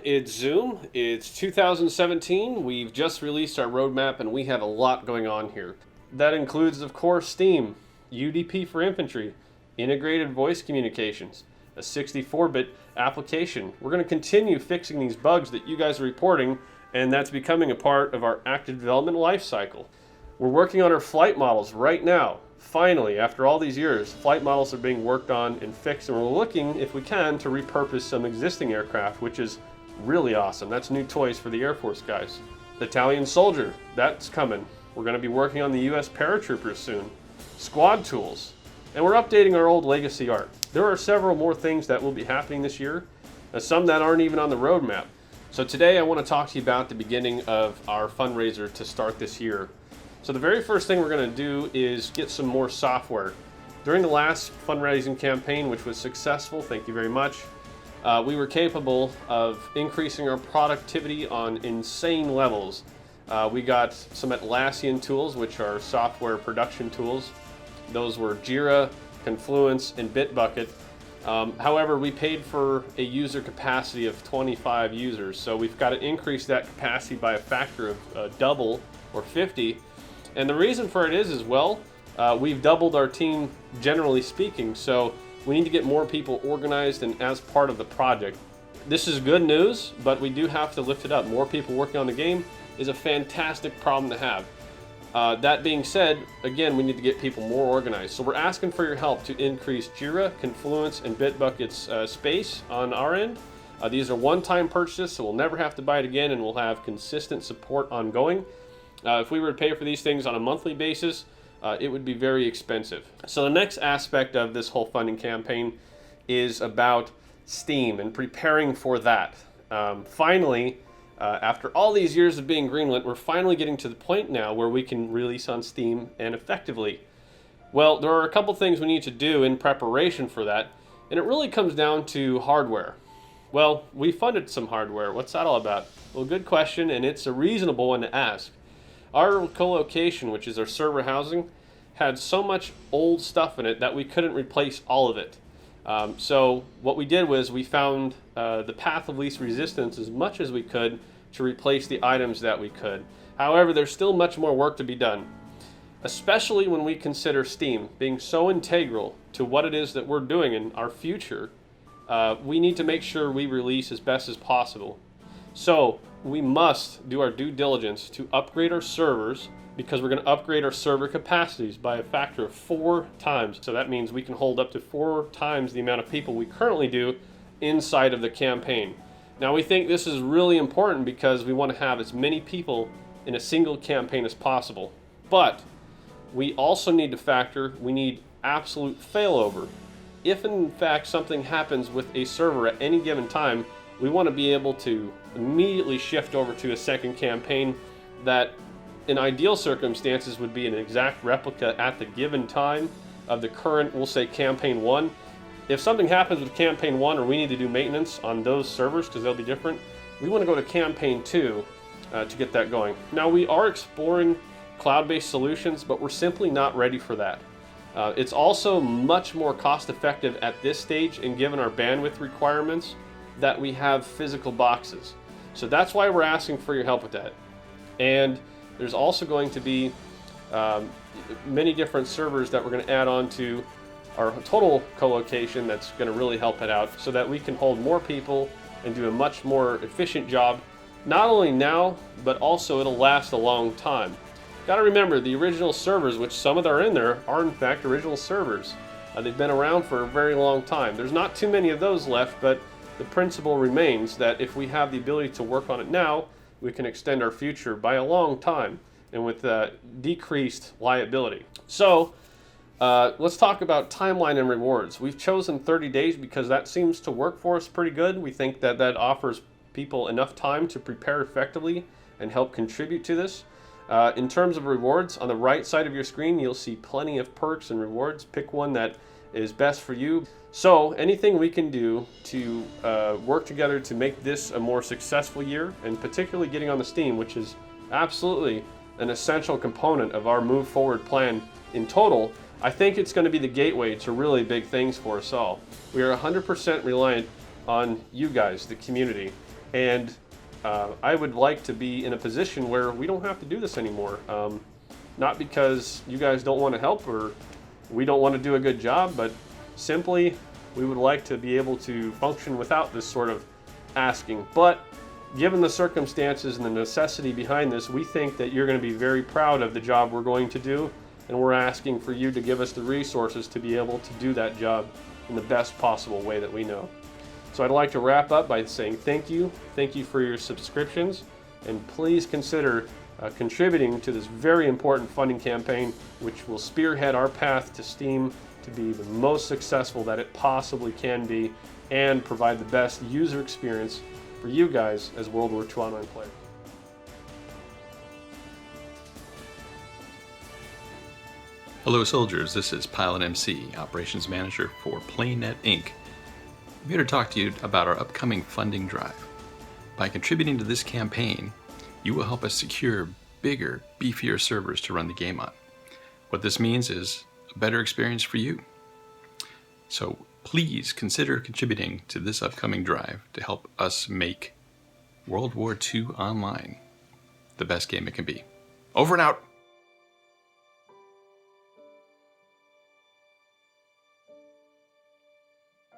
it's Zoom. It's 2017. We've just released our roadmap and we have a lot going on here. That includes, of course, Steam, UDP for infantry, integrated voice communications, a 64-bit application. We're going to continue fixing these bugs that you guys are reporting, and that's becoming a part of our active development lifecycle. We're working on our flight models right now. Finally, after all these years, flight models are being worked on and fixed, and we're looking, if we can, to repurpose some existing aircraft, which is really awesome. That's new toys for the Air Force guys. Italian Soldier, that's coming. We're going to be working on the U.S. paratroopers soon. Squad tools, and we're updating our old legacy art. There are several more things that will be happening this year, some that aren't even on the roadmap. So today I want to talk to you about the beginning of our fundraiser to start this year. So the very first thing we're going to do is get some more software. During the last fundraising campaign, which was successful, thank you very much, we were capable of increasing our productivity on insane levels. We got some Atlassian tools, which are software production tools. Those were Jira, Confluence, and Bitbucket. However, we paid for a user capacity of 25 users, so we've got to increase that capacity by a factor of double or 50. And the reason for it is well, we've doubled our team generally speaking, so we need to get more people organized and as part of the project. This is good news, but we do have to lift it up. More people working on the game is a fantastic problem to have. That being said, again, we need to get people more organized. So we're asking for your help to increase Jira, Confluence, and Bitbucket's space on our end. These are one-time purchases, so we'll never have to buy it again, and we'll have consistent support ongoing. If we were to pay for these things on a monthly basis, it would be very expensive. So the next aspect of this whole funding campaign is about Steam and preparing for that. Finally, after all these years of being greenlit, we're finally getting to the point now where we can release on Steam and effectively. Well, there are a couple things we need to do in preparation for that, and it really comes down to hardware. Well, we funded some hardware. What's that all about? Well, good question, and it's a reasonable one to ask. Our colocation, which is our server housing, had so much old stuff in it that we couldn't replace all of it. So what we did was we found the path of least resistance as much as we could to replace the items that we could. However, there's still much more work to be done, especially when we consider Steam being so integral to what it is that we're doing in our future. We need to make sure we release as best as possible. So we must do our due diligence to upgrade our servers, because we're going to upgrade our server capacities by a factor of 4 times. So that means we can hold up to 4 times the amount of people we currently do inside of the campaign. Now we think this is really important because we want to have as many people in a single campaign as possible. But we also need to factor, we need absolute failover. If in fact something happens with a server at any given time, we want to be able to immediately shift over to a second campaign that in ideal circumstances would be an exact replica at the given time of the current, we'll say, campaign 1. If something happens with campaign 1 or we need to do maintenance on those servers because they'll be different, we want to go to campaign 2 to get that going. Now we are exploring cloud-based solutions, but we're simply not ready for that. It's also much more cost-effective at this stage, and given our bandwidth requirements, that we have physical boxes. So that's why we're asking for your help with that. And there's also going to be many different servers that we're going to add on to our total colocation that's going to really help it out so that we can hold more people and do a much more efficient job, not only now, but also it'll last a long time. Got to remember, the original servers, which some of them are in there, are in fact original servers. They've been around for a very long time. There's not too many of those left, but the principle remains that if we have the ability to work on it now, we can extend our future by a long time and with decreased liability. So let's talk about timeline and rewards. We've chosen 30 days because that seems to work for us pretty good. We think that that offers people enough time to prepare effectively and help contribute to this. In terms of rewards, on the right side of your screen, you'll see plenty of perks and rewards. Pick one that is best for you. So anything we can do to work together to make this a more successful year, and particularly getting on the Steam, which is absolutely an essential component of our move forward plan in total, I think it's going to be the gateway to really big things for us all. We are 100% reliant on you guys, the community. And I would like to be in a position where we don't have to do this anymore. Not because you guys don't want to help or we don't want to do a good job, but simply we would like to be able to function without this sort of asking. But given the circumstances and the necessity behind this, we think that you're going to be very proud of the job we're going to do, and we're asking for you to give us the resources to be able to do that job in the best possible way that we know. So I'd like to wrap up by saying thank you. Thank you for your subscriptions, and please consider contributing to this very important funding campaign, which will spearhead our path to Steam to be the most successful that it possibly can be and provide the best user experience for you guys as World War II Online players. Hello soldiers, this is Pilot MC, Operations Manager for PlayNet Inc. I'm here to talk to you about our upcoming funding drive. By contributing to this campaign, you will help us secure bigger, beefier servers to run the game on. What this means is a better experience for you. So please consider contributing to this upcoming drive to help us make World War II Online the best game it can be. Over and out!